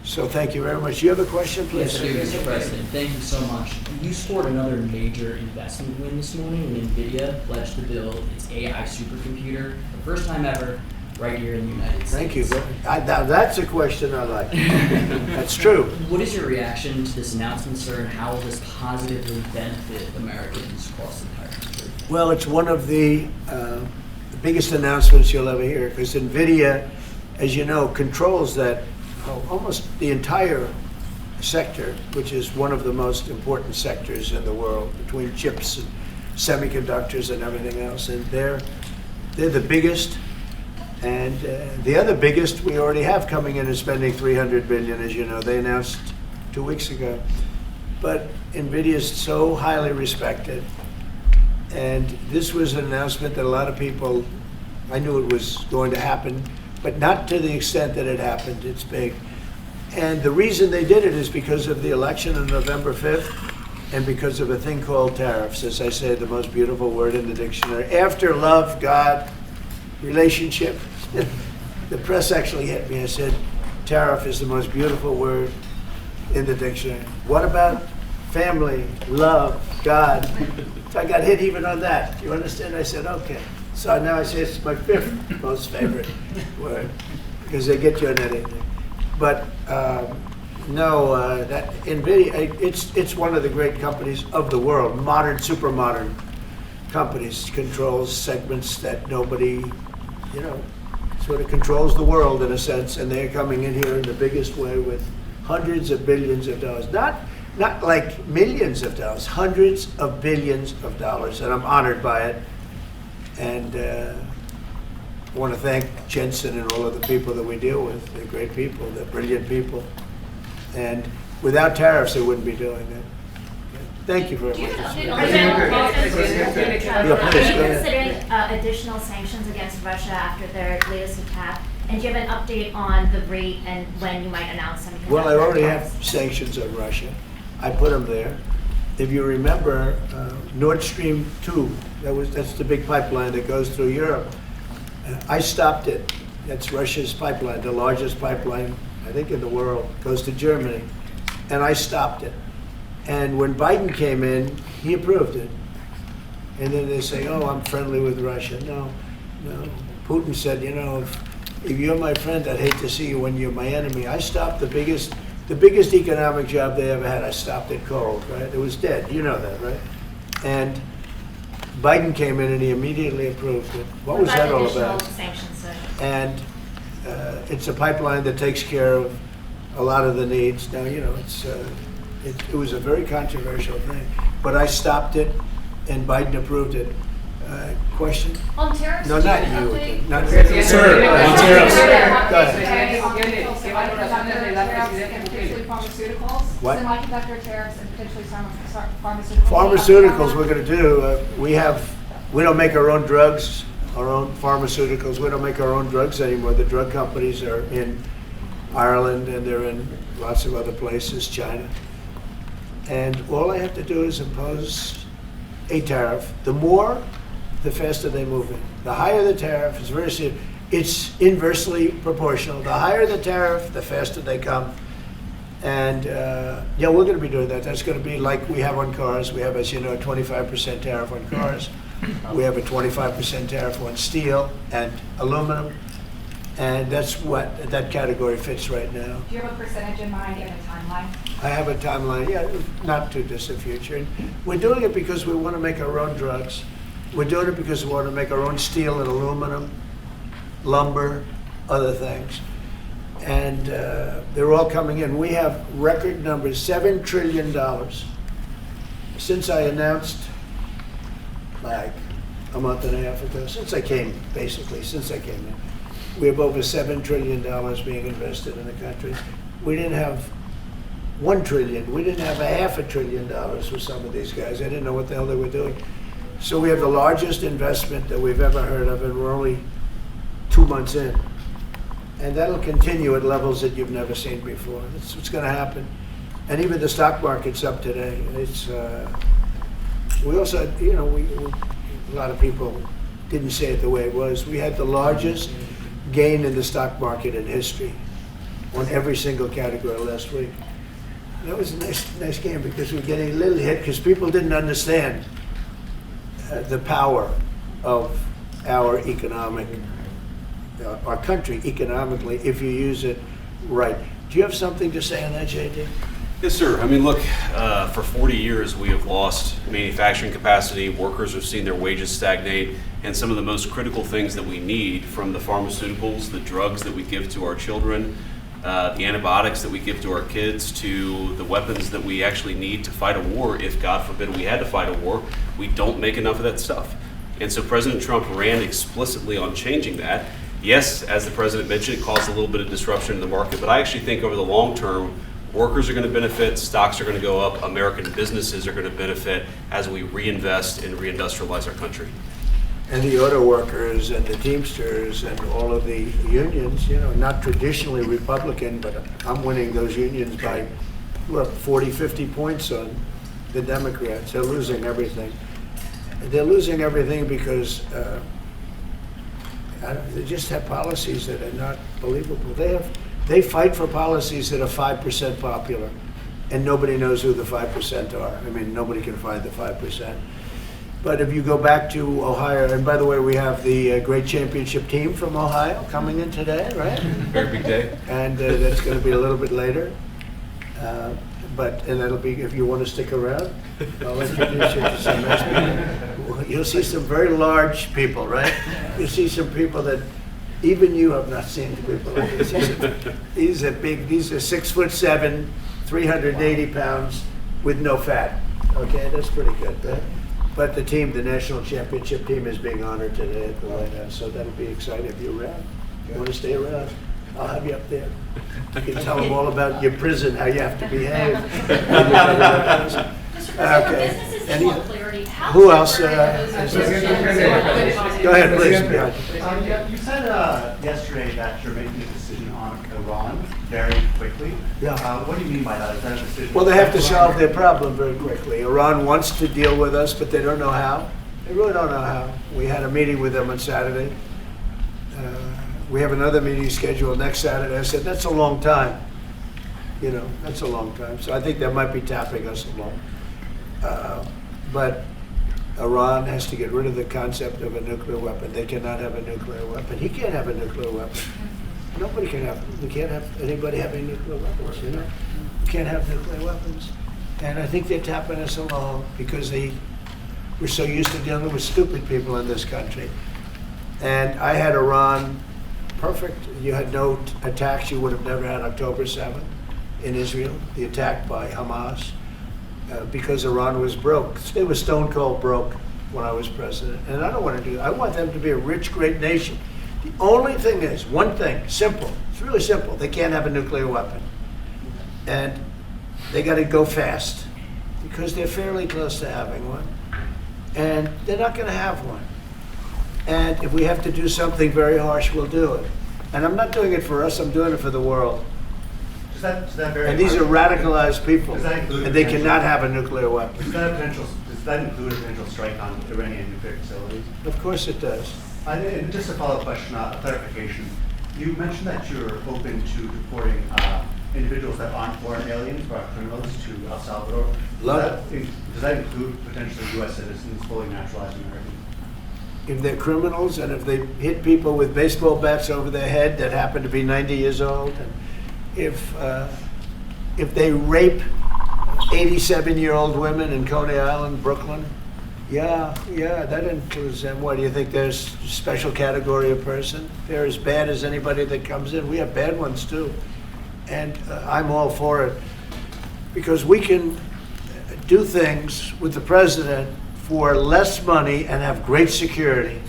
So thank you very much. You have a question, please? Yes, I do, Mr. President. Thank you so much. You scored another major investment win this morning when NVIDIA pledged to build its AI supercomputer, the first time ever, right here in the United States. Thank you. Now that's a question I like. That's true. What is your reaction to this announcement, sir, and how will this positively benefit Americans across the entire country? Well, it's one of the biggest announcements you'll ever hear, because NVIDIA, as you know, controls that almost the entire sector, which is one of the most important sectors in the world, between chips and semiconductors and everything else. And they're the biggest. And the other biggest we already have coming in and spending $300 billion, as you know. They announced 2 weeks ago. But NVIDIA is so highly respected. And this was an announcement that a lot of people, I knew it was going to happen, but not to the extent that it happened. It's big. And the reason they did it is because of the election on November 5th and because of a thing called tariffs. As I say, the most beautiful word in the dictionary. After love, God, relationship. The press actually hit me. I said, tariff is the most beautiful word in the dictionary. What about family, love, God? So I got hit even on that. You understand? I said, okay. So now I say it's my fifth most favorite word because they get you on anything. But no, that NVIDIA, it's one of the great companies of the world. Modern, super modern companies, controls segments that nobody, sort of controls the world in a sense, and they're coming in here in the biggest way with hundreds of billions of dollars. Not like millions of dollars, hundreds of billions of dollars, and I'm honored by it. And I want to thank Jensen and all of the people that we deal with. They're great people, they're brilliant people. And without tariffs, they wouldn't be doing it. Thank you very much. Are you considering additional sanctions against Russia after their latest attack? And do you have an update on the rate and when you might announce semiconductor Well, I already have tariffs? sanctions on Russia. I put them there. If you remember, Nord Stream 2, that's the big pipeline that goes through Europe. I stopped it. That's Russia's pipeline, the largest pipeline, I think, in the world. Goes to Germany. And I stopped it. And when Biden came in, he approved it. And then they say, oh, I'm friendly with Russia. No. Putin said, if you're my friend, I'd hate to see you when you're my enemy. I stopped the biggest economic job they ever had. I stopped it cold, right? It was dead. You know that, right? And Biden came in and he immediately approved it. What was that all about? Sanctions, sir? And it's a pipeline that takes care of a lot of the needs. Now, it was a very controversial thing, but I stopped it, and Biden approved it. Question? On tariffs? No, not you. Not Sir, on tariffs. Go ahead. Pharmaceuticals? What? Semiconductor tariffs and potentially pharmaceuticals? Pharmaceuticals, we're going to do. We don't make our own drugs, our own pharmaceuticals. We don't make our own drugs anymore. The drug companies are in Ireland, and they're in lots of other places, China. And all I have to do is impose a tariff. The more, the faster they move in. The higher the tariff, it's very serious. It's inversely proportional. The higher the tariff, the faster they come. And we're going to be doing that. That's going to be like we have on cars. We have, as you know, a 25% tariff on cars. We have a 25% tariff on steel and aluminum. And that's what that category fits right now. Do you have a percentage in mind and a timeline? I have a timeline, not too distant future. And we're doing it because we want to make our own drugs. We're doing it because we want to make our own steel and aluminum, lumber, other things. And they're all coming in. We have record numbers, $7 trillion. Since I announced, like a month and a half ago, since I came in, we have over $7 trillion being invested in the country. We didn't have $1 trillion. We didn't have $500 billion with some of these guys. I didn't know what the hell they were doing. So we have the largest investment that we've ever heard of, and we're only 2 months in. And that'll continue at levels that you've never seen before. That's what's going to happen. And even the stock market's up today. It's we also, a lot of people didn't say it the way it was. We had the largest gain in the stock market in history. on every single category last week. That was a nice game because we were getting a little hit because people didn't understand the power of our economic, our country economically if you use it right. Do you have something to say on that, JD? Yes, sir. I mean, look, for 40 years we have lost manufacturing capacity, workers have seen their wages stagnate, and some of the most critical things that we need, from the pharmaceuticals, the drugs that we give to our children, the antibiotics that we give to our kids, to the weapons that we actually need to fight a war, if God forbid we had to fight a war, we don't make enough of that stuff. And so President Trump ran explicitly on changing that. Yes, as the president mentioned, it caused a little bit of disruption in the market, but I actually think over the long term, workers are going to benefit, stocks are going to go up, American businesses are going to benefit as we reinvest and reindustrialize our country. And the auto workers and the Teamsters and all of the unions, you know, not traditionally Republican, but I'm winning those unions by, what, 40, 50 points on the Democrats. They're losing everything. They're losing everything because they just have policies that are not believable. They fight for policies that are 5% popular, and nobody knows who the 5% are. I mean, nobody can find the 5%. But if you go back to Ohio, and by the way, we have the great championship team from Ohio coming in today, right? Very big day. And that's going to be a little bit later. And that'll be, if you want to stick around, I'll introduce you to some nice people. You'll see some very large people, right? You'll see some people that even you have not seen people like this. These are big, these are 6'7", 380 pounds with no fat. Okay, that's pretty good, right? But the team, the national championship team, is being honored today at the White House, so that'll be exciting if you're around. You want to stay around? I'll have you up there. You can tell them all about your prison, how you have to behave. Mr. President, Okay. businesses Any- want clarity. How Who else, separate is is Go ahead, please. You said yesterday that you're making a decision on Iran very quickly. Yeah. What do you mean by that? Is that a decision? Well, they have to solve their problem very quickly. Iran wants to deal with us, but they don't know how. They really don't know how. We had a meeting with them on Saturday. We have another meeting scheduled next Saturday. I said, that's a long time. You know, that's a long time. So I think they might be tapping us along. But Iran has to get rid of the concept of a nuclear weapon. They cannot have a nuclear weapon. He can't have a nuclear weapon. Nobody can have. We can't have anybody having nuclear weapons. You know, we can't have nuclear weapons. And I think they're tapping us along because we're so used to dealing with stupid people in this country. And I had Iran perfect. You had no attacks. You would have never had October 7th in Israel, the attack by Hamas, because Iran was broke. They were stone cold broke when I was president. And I don't want to do that. I want them to be a rich, great nation. The only thing is, one thing, simple. It's really simple. They can't have a nuclear weapon. And they got to go fast because they're fairly close to having one. And they're not going to have one. And if we have to do something very harsh, we'll do it. And I'm not doing it for us, I'm doing it for the world. Does that very And these are radicalized people, Does that include and they potential- cannot have a nuclear weapon. Does that include a potential strike on Iranian nuclear facilities? Of course it does. And just a follow-up question, a clarification. You mentioned that you're open to deporting individuals that aren't foreign aliens or are criminals to El Salvador. Does that include potentially U.S. citizens, fully naturalized Americans? If they're criminals and if they hit people with baseball bats over their head that happen to be 90 years old, and if they rape 87-year-old women in Coney Island, Brooklyn, yeah, that includes them. What, do you think there's a special category of person? They're as bad as anybody that comes in. We have bad ones too. And I'm all for it because we can do things with the president for less money and have great security.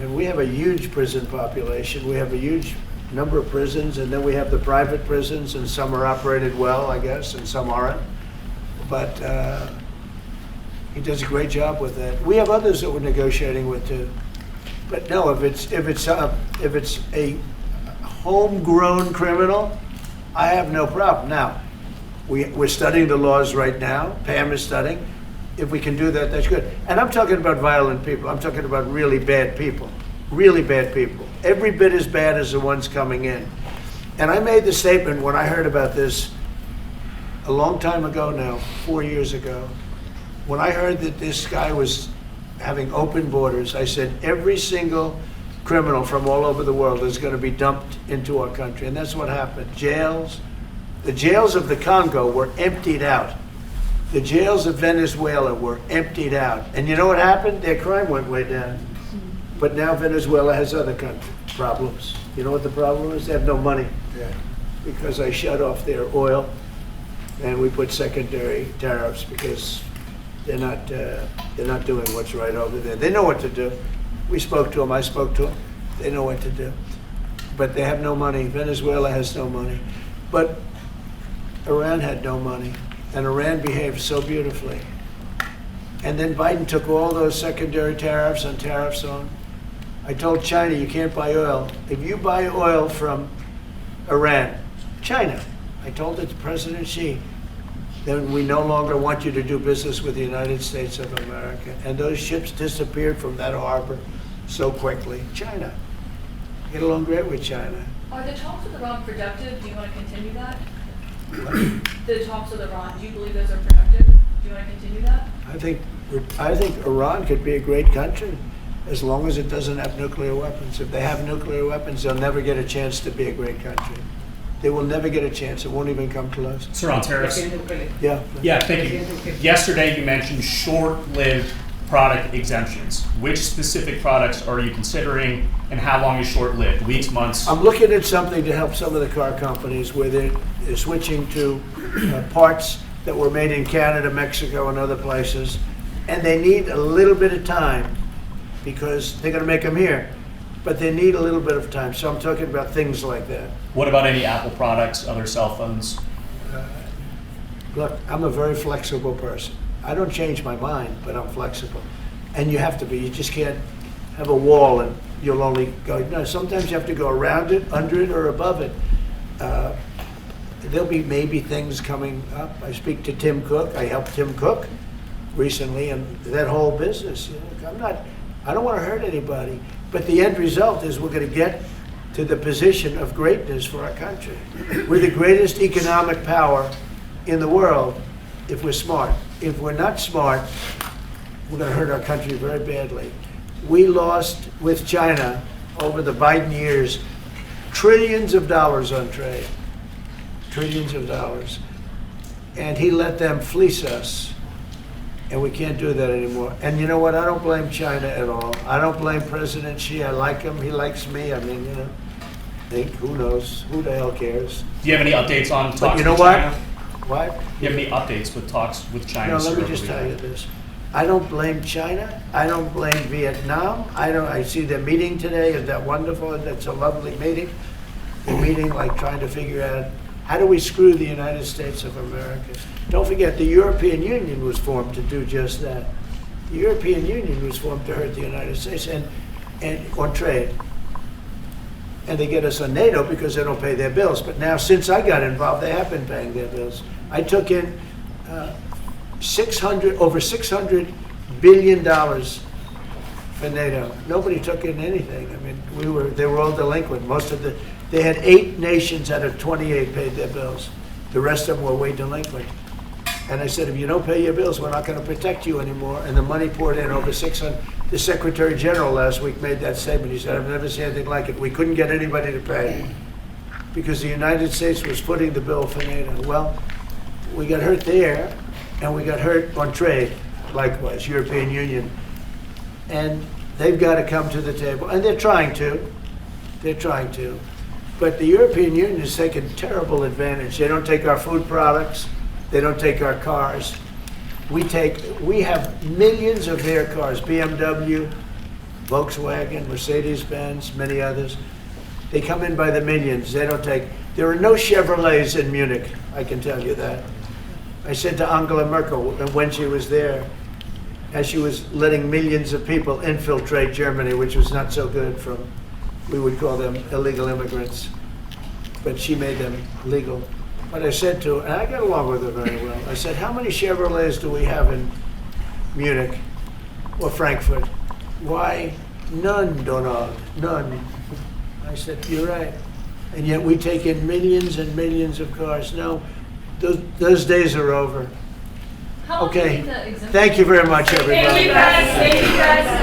And we have a huge prison population. We have a huge number of prisons, and then we have the private prisons, and some are operated well, I guess, and some aren't. But he does a great job with that. We have others that we're negotiating with too. But no, if it's a homegrown criminal, I have no problem. Now, we're studying the laws right now. Pam is studying. If we can do that, that's good. And I'm talking about violent people. I'm talking about really bad people. Really bad people. Every bit as bad as the ones coming in. And I made the statement when I heard about this a long time ago now, 4 years ago. When I heard that this guy was having open borders, I said every single criminal from all over the world is going to be dumped into our country. And that's what happened. The jails of the Congo were emptied out. The jails of Venezuela were emptied out. And you know what happened? Their crime went way down. But now Venezuela has other problems. You know what the problem is? They have no money. Because I shut off their oil and we put secondary tariffs because they're not doing what's right over there. They know what to do. We spoke to them. I spoke to them. They know what to do. But they have no money. Venezuela has no money. But Iran had no money. And Iran behaved so beautifully. And then Biden took all those secondary tariffs and tariffs on. I told China, you can't buy oil. If you buy oil from Iran, China, I told it to President Xi, then we no longer want you to do business with the United States of America. And those ships disappeared from that harbor so quickly. China. Get along great with China. Are the talks with Iran productive? Do you want to continue that? The talks with Iran, do you believe those are productive? Do you want to continue that? I think Iran could be a great country as long as it doesn't have nuclear weapons. If they have nuclear weapons, they'll never get a chance to be a great country. They will never get a chance. It won't even come close. Sir, on tariffs. Yeah. Yeah, thank you. Yesterday you mentioned short-lived product exemptions. Which specific products are you considering and how long is short-lived? Weeks, months? I'm looking at something to help some of the car companies where they're switching to parts that were made in Canada, Mexico, and other places. And they need a little bit of time because they're going to make them here. But they need a little bit of time. So I'm talking about things like that. What about any Apple products, other cell phones? Look, I'm a very flexible person. I don't change my mind, but I'm flexible. And you have to be. You just can't have a wall and you'll only go. No, sometimes you have to go around it, under it, or above it. There'll be maybe things coming up. I speak to Tim Cook. I helped Tim Cook recently, and that whole business. You know, I don't want to hurt anybody, but the end result is we're going to get to the position of greatness for our country. We're the greatest economic power in the world if we're smart. If we're not smart, we're going to hurt our country very badly. We lost with China over the Biden years trillions of dollars on trade. Trillions of dollars. And he let them fleece us. And we can't do that anymore. And you know what? I don't blame China at all. I don't blame President Xi. I like him. He likes me. I mean, you know, who knows? Who the hell cares? Do you have any updates on talks But you know with what? China? What? Do you have any updates with talks with China? No, let me sir, just over tell the- you this. I don't blame China. I don't blame Vietnam. I see their meeting today. Is that wonderful? That's a lovely meeting. They're meeting, like trying to figure out how do we screw the United States of America. Don't forget, the European Union was formed to do just that. The European Union was formed to hurt the United States and on trade. And they get us on NATO because they don't pay their bills. But now, since I got involved, they have been paying their bills. I took in over $600 billion for NATO. Nobody took in anything. I mean, they were all delinquent. They had 8 nations out of 28 paid their bills. The rest of them were way delinquent. And I said, if you don't pay your bills, we're not going to protect you anymore. And the money poured in over 600. The Secretary General last week made that statement. He said, I've never seen anything like it. We couldn't get anybody to pay because the United States was footing the bill for NATO. Well, we got hurt there, and we got hurt on trade, likewise, European Union. And they've got to come to the table. And they're trying to. They're trying to. But the European Union has taken terrible advantage. They don't take our food products. They don't take our cars. We have millions of their cars, BMW, Volkswagen, Mercedes-Benz, many others. They come in by the millions. They don't take, there are no Chevrolets in Munich, I can tell you that. I said to Angela Merkel when she was there, as she was letting millions of people infiltrate Germany, which was not so good from, we would call them illegal immigrants, but she made them legal. But I said to her, and I got along with her very well, I said, how many Chevrolets do we have in Munich or Frankfurt? Why, none, Donald, none. I said, you're right. and yet we take in millions and millions of cars. No, those days are over. How long do you Okay. think the exemption? Thank you very much, everybody. Thank you guys.